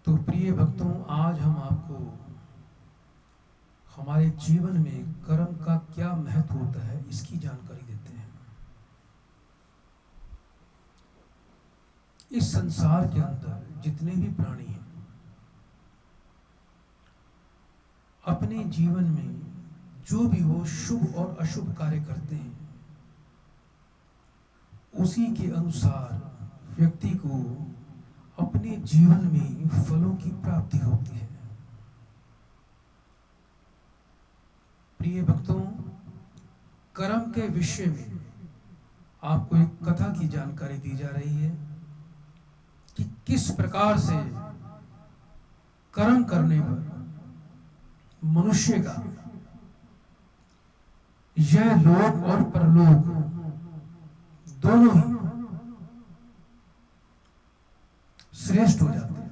तो प्रिय भक्तों, आज हम आपको हमारे जीवन में कर्म का क्या महत्व होता है इसकी जानकारी देते हैं। इस संसार के अंदर जितने भी प्राणी हैं, अपने जीवन में जो भी वो शुभ और अशुभ कार्य करते हैं, उसी के अनुसार व्यक्ति को अपने जीवन में फलों की प्राप्ति होती है। प्रिय भक्तों, कर्म के विषय में आपको एक कथा की जानकारी दी जा रही है कि किस प्रकार से कर्म करने पर मनुष्य का यह लोक और परलोक दोनों ही श्रेष्ठ हो जाते हैं।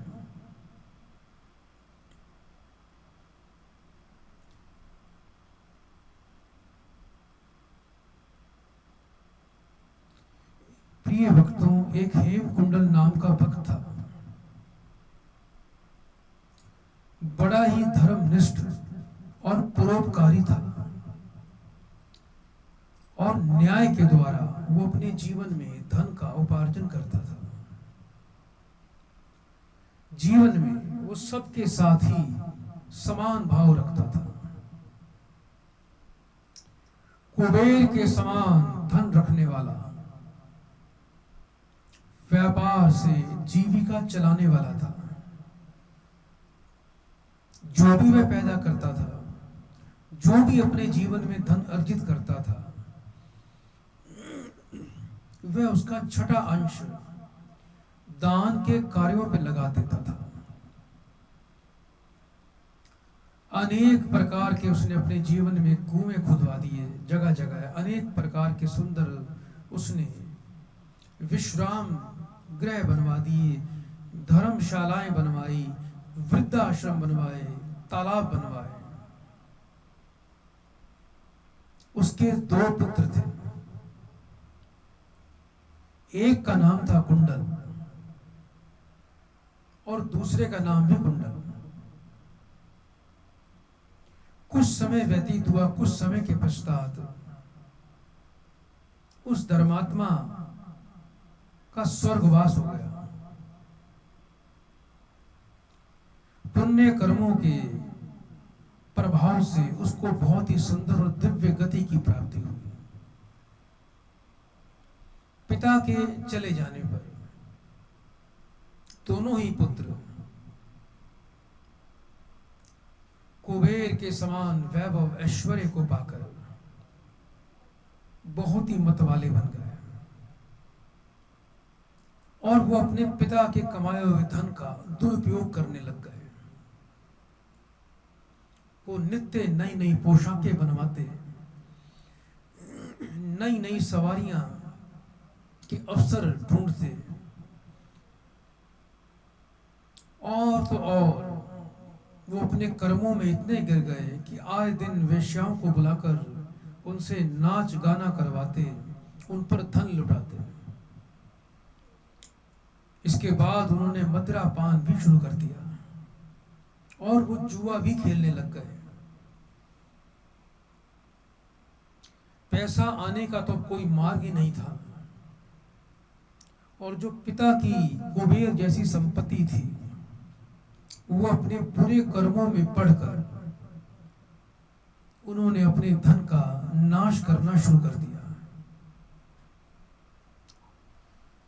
प्रिय भक्तों, एक हेमकुंडल नाम का भक्त था। बड़ा ही धर्मनिष्ठ और परोपकारी था और न्याय के द्वारा वो अपने जीवन में धन का उपार्जन करता था। जीवन में वो सबके साथ ही समान भाव रखता था। कुबेर के समान धन रखने वाला, व्यापार से जीविका चलाने वाला था। जो भी वह पैदा करता था, जो भी अपने जीवन में धन अर्जित करता था, वह उसका छठा अंश दान के कार्यों पर लगा देता था। अनेक प्रकार के उसने अपने जीवन में कुएं खुदवा दिए, जगह जगह अनेक प्रकार के सुंदर उसने विश्राम गृह बनवा दिए, धर्मशालाएं बनवाई, वृद्धाश्रम बनवाए, तालाब बनवाए। उसके दो पुत्र थे, एक का नाम था कुंडल और दूसरे का नाम भी कुंडल। कुछ समय व्यतीत हुआ, कुछ समय के पश्चात उस धर्मात्मा का स्वर्गवास हो गया। पुण्य कर्मों के प्रभाव से उसको बहुत ही सुंदर और दिव्य गति की प्राप्ति हुई। पिता के चले जाने पर दोनों ही पुत्र कुबेर के समान वैभव ऐश्वर्य को पाकर बहुत ही मतवाले बन गए और वो अपने पिता के कमाए हुए धन का दुरुपयोग करने लग गए। वो नित्य नई नई पोशाकें बनवाते, नई नई सवारियां के अवसर ढूंढते और तो और वो अपने कर्मों में इतने गिर गए कि आए दिन वेश्याओं को बुलाकर उनसे नाच गाना करवाते, उन पर धन लुटाते। इसके बाद उन्होंने मदिरा पान भी शुरू कर दिया और वो जुआ भी खेलने लग गए। पैसा आने का तो कोई मार्ग ही नहीं था और जो पिता की कुबेर जैसी संपत्ति थी, वो अपने बुरे कर्मों में पड़कर उन्होंने अपने धन का नाश करना शुरू कर दिया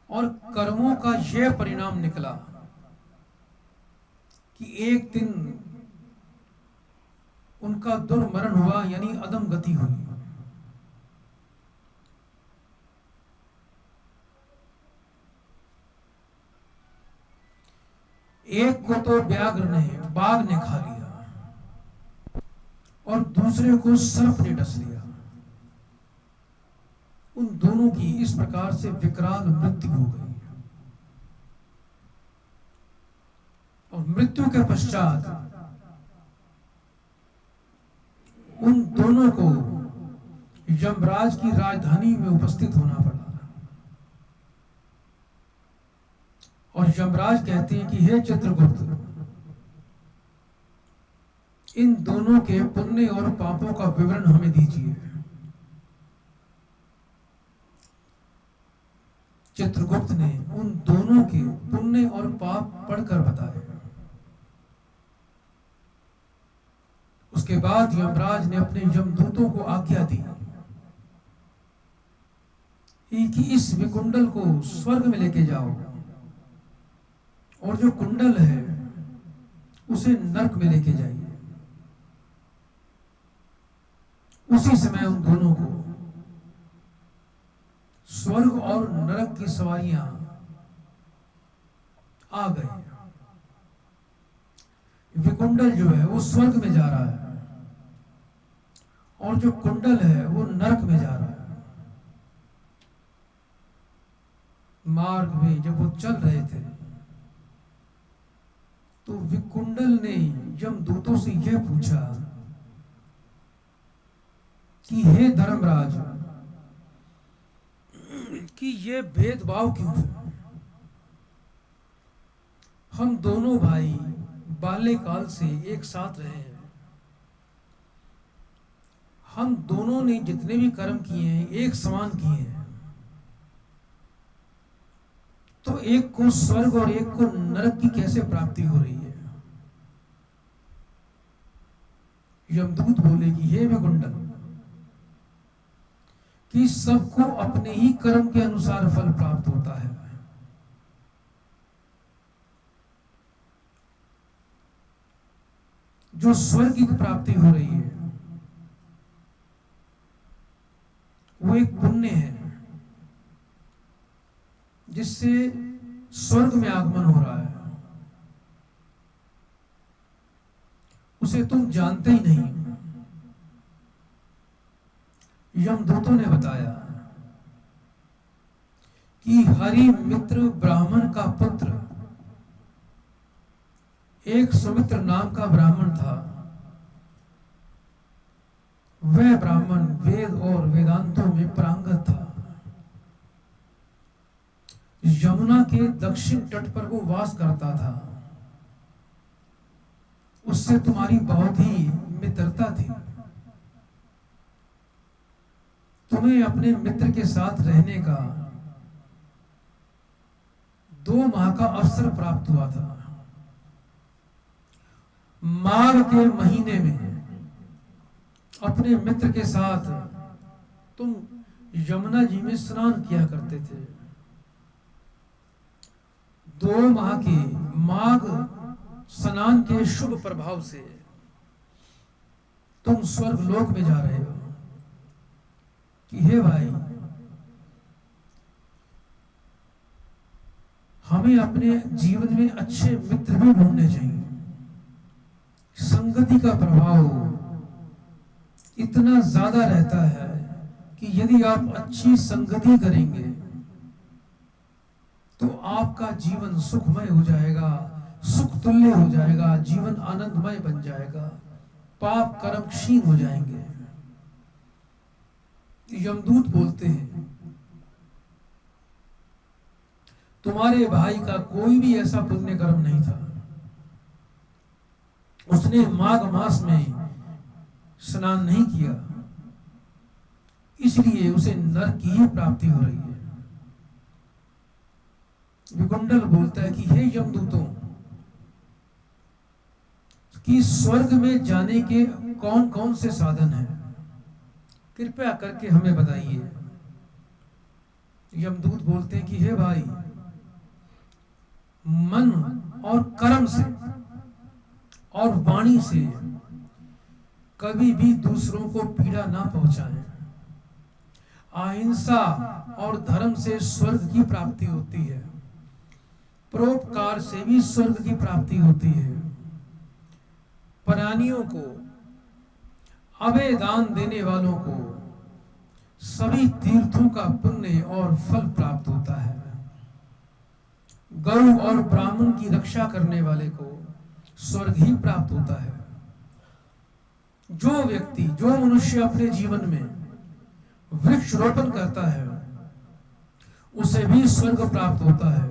और कर्मों का यह परिणाम निकला कि एक दिन उनका दुर्मरण हुआ, यानी अधम गति हुई। एक को तो बाघ ने खा लिया और दूसरे को सर्प ने डस लिया। उन दोनों की इस प्रकार से विकराल मृत्यु हो गई और मृत्यु के पश्चात उन दोनों को यमराज की राजधानी में उपस्थित होना पड़ा और यमराज कहते हैं कि हे चित्रगुप्त, इन दोनों के पुण्य और पापों का विवरण हमें दीजिए। चित्रगुप्त ने उन दोनों के पुण्य और पाप पढ़कर बताए। उसके बाद यमराज ने अपने यमदूतों को आज्ञा दी कि इस विकुंडल को स्वर्ग में लेके जाओ, और जो कुंडल है उसे नरक में लेके जाइए। उसी समय उन दोनों को स्वर्ग और नरक की सवारियां आ गई। विकुंडल जो है वो स्वर्ग में जा रहा है, और जो कुंडल है वो नरक में जा रहा है। मार्ग में जब वो चल रहे थे तो विकुंडल ने यमदूतों से यह पूछा कि हे धर्मराज, कि ये भेदभाव क्यों है? हम दोनों भाई बाल्यकाल से एक साथ रहे हैं। हम दोनों ने जितने भी कर्म किए हैं एक समान किए हैं, तो एक को स्वर्ग और एक को नरक की कैसे प्राप्ति हो रही है? यमदूत बोले कि हे विकुंडल, कि सबको अपने ही कर्म के अनुसार फल प्राप्त होता है। जो स्वर्ग की प्राप्ति हो रही है वो एक पुण्य है जिससे स्वर्ग में आगमन हो रहा है। उसे तुम जानते ही नहीं। यमदूतों ने बताया कि हरि मित्र ब्राह्मण का पुत्र, एक सुमित्र नाम का ब्राह्मण था। वह ब्राह्मण वेद और वेदांतों में पारंगत था। यमुना के दक्षिण तट पर वो वास करता था। उससे तुम्हारी बहुत ही मित्रता थी। तुम्हें अपने मित्र के साथ रहने का 2 माह का अवसर प्राप्त हुआ था। माघ के महीने में अपने मित्र के साथ तुम यमुना जी में स्नान किया करते थे। 2 माह के माघ स्नान के शुभ प्रभाव से तुम स्वर्ग लोक में जा रहे हो। कि हे भाई, हमें अपने जीवन में अच्छे मित्र भी ढूंढने चाहिए। संगति का प्रभाव इतना ज्यादा रहता है कि यदि आप अच्छी संगति करेंगे तो आपका जीवन सुखमय हो जाएगा, सुख तुल्य हो जाएगा, जीवन आनंदमय बन जाएगा, पाप कर्म क्षीण हो जाएंगे। यमदूत बोलते हैं, तुम्हारे भाई का कोई भी ऐसा पुण्य कर्म नहीं था। उसने माघ मास में स्नान नहीं किया, इसलिए उसे नरक की ही प्राप्ति हो रही है। विकुंडल बोलता है कि हे यमदूतों, कि स्वर्ग में जाने के कौन कौन से साधन हैं, कृपया करके हमें बताइए। यमदूत बोलते हैं कि हे भाई, मन और कर्म से और वाणी से कभी भी दूसरों को पीड़ा ना पहुंचाएं। अहिंसा और धर्म से स्वर्ग की प्राप्ति होती है। परोपकार से भी स्वर्ग की प्राप्ति होती है। प्राणियों को अभय दान देने वालों को सभी तीर्थों का पुण्य और फल प्राप्त होता है। गौ और ब्राह्मण की रक्षा करने वाले को स्वर्ग ही प्राप्त होता है। जो व्यक्ति, जो मनुष्य अपने जीवन में वृक्ष रोपण करता है उसे भी स्वर्ग प्राप्त होता है।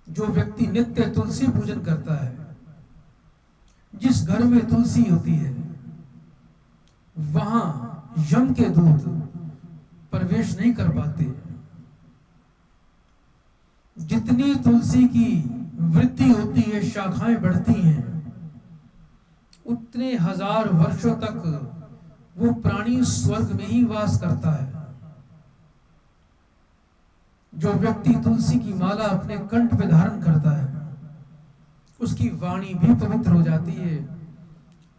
जो व्यक्ति नित्य तुलसी पूजन करता है जिस घर में तुलसी होती है वहां यम के दूत प्रवेश नहीं कर पाते। जितनी तुलसी की वृद्धि होती है, शाखाएं बढ़ती हैं, उतने हजार वर्षों तक वो प्राणी स्वर्ग में ही वास करता है। जो व्यक्ति तुलसी की माला अपने कंठ पे धारण करता है उसकी वाणी भी पवित्र हो जाती है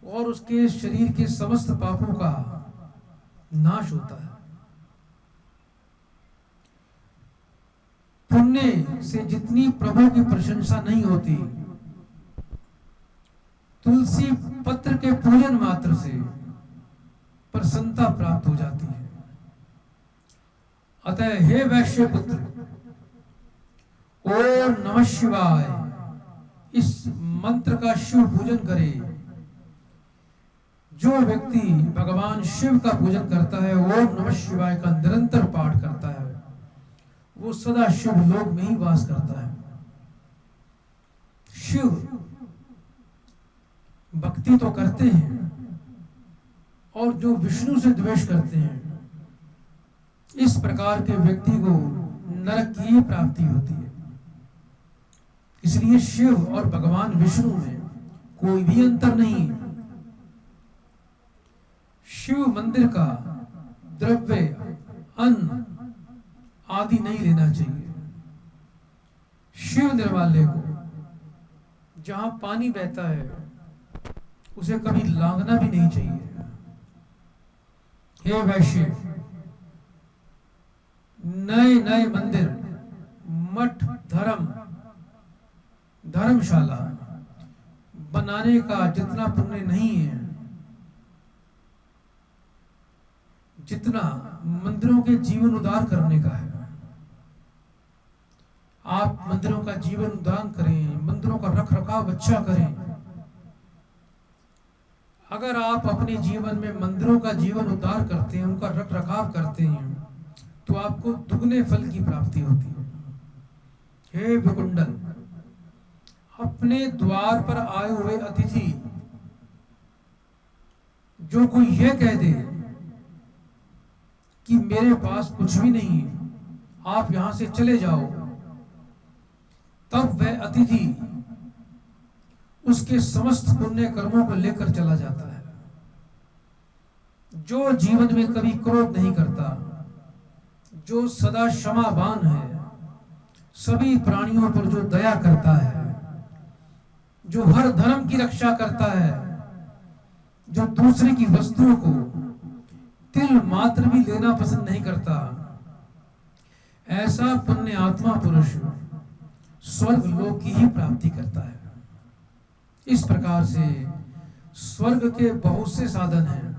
और उसके शरीर के समस्त पापों का नाश होता है। पुण्य से जितनी प्रभु की प्रशंसा नहीं होती, तुलसी पत्र के पूजन मात्र से प्रसन्नता प्राप्त हो जाती है। अतः हे वैश्य पुत्र, ओम नमः शिवाय इस मंत्र का शिव पूजन करे। जो व्यक्ति भगवान शिव का पूजन करता है, ओम नमः शिवाय का निरंतर पाठ करता है, वो सदा शिव लोक में ही वास करता है। शिव भक्ति तो करते हैं और जो विष्णु से द्वेष करते हैं, इस प्रकार के व्यक्ति को नरक की प्राप्ति होती है। इसलिए शिव और भगवान विष्णु में कोई भी अंतर नहीं है। शिव मंदिर का द्रव्य, अन्न आदि नहीं लेना चाहिए। शिव निर्माल्य को जहां पानी बहता है उसे कभी लांघना भी नहीं चाहिए। हे वैश्य, नए नए मंदिर, मठ, धर्मशाला बनाने का जितना पुण्य नहीं है, जितना मंदिरों के जीवन उद्धार करने का है। आप मंदिरों का जीवन उद्धार करें, मंदिरों का रख रखाव अच्छा करें। अगर आप अपने जीवन में मंदिरों का जीवन उद्धार करते हैं, उनका रख रखाव करते हैं, तो आपको दुगने फल की प्राप्ति होती है। हे विकुंडल, अपने द्वार पर आए हुए अतिथि जो कोई यह कह दे कि मेरे पास कुछ भी नहीं है, आप यहां से चले जाओ, तब वह अतिथि उसके समस्त पुण्य कर्मों को लेकर चला जाता है। जो जीवन में कभी क्रोध नहीं करता, जो सदा क्षमावान है, सभी प्राणियों पर जो दया करता है, जो हर धर्म की रक्षा करता है, जो दूसरे की वस्तुओं को तिल मात्र भी लेना पसंद नहीं करता, ऐसा पुण्य आत्मा पुरुष स्वर्ग लोक की ही प्राप्ति करता है। इस प्रकार से स्वर्ग के बहुत से साधन हैं।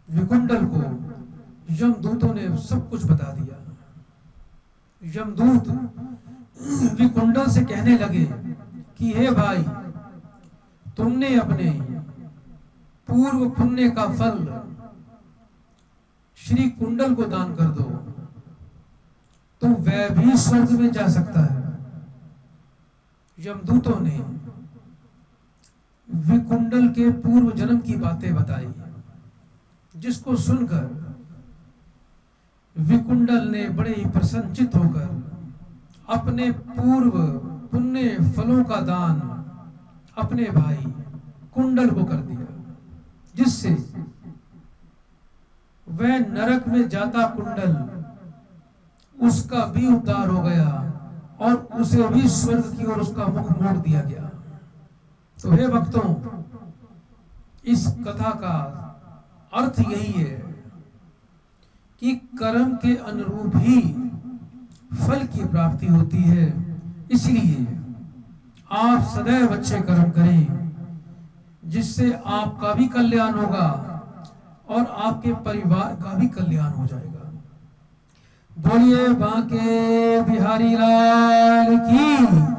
विकुंडल को यमदूतों ने सब कुछ बता दिया। यमदूत विकुंडल से कहने लगे कि हे भाई, तुमने अपने पूर्व पुण्य का फल श्री कुंडल को दान कर दो, तो वह भी स्वर्ग में जा सकता है। यमदूतों ने विकुंडल के पूर्व जन्म की बातें बताई, जिसको सुनकर विकुंडल ने बड़े ही प्रसन्नचित होकर अपने पूर्व पुण्य फलों का दान अपने भाई कुंडल को कर दिया, जिससे वह नरक में जाता कुंडल, उसका भी उद्धार हो गया और उसे भी स्वर्ग की ओर उसका मुख मोड़ दिया गया। तो हे भक्तों, इस कथा का अर्थ यही है कि कर्म के अनुरूप ही फल की प्राप्ति होती है। इसलिए आप सदैव अच्छे कर्म करें, जिससे आपका भी कल्याण होगा और आपके परिवार का भी कल्याण हो जाएगा। बोलिए बांके बिहारी लाल की।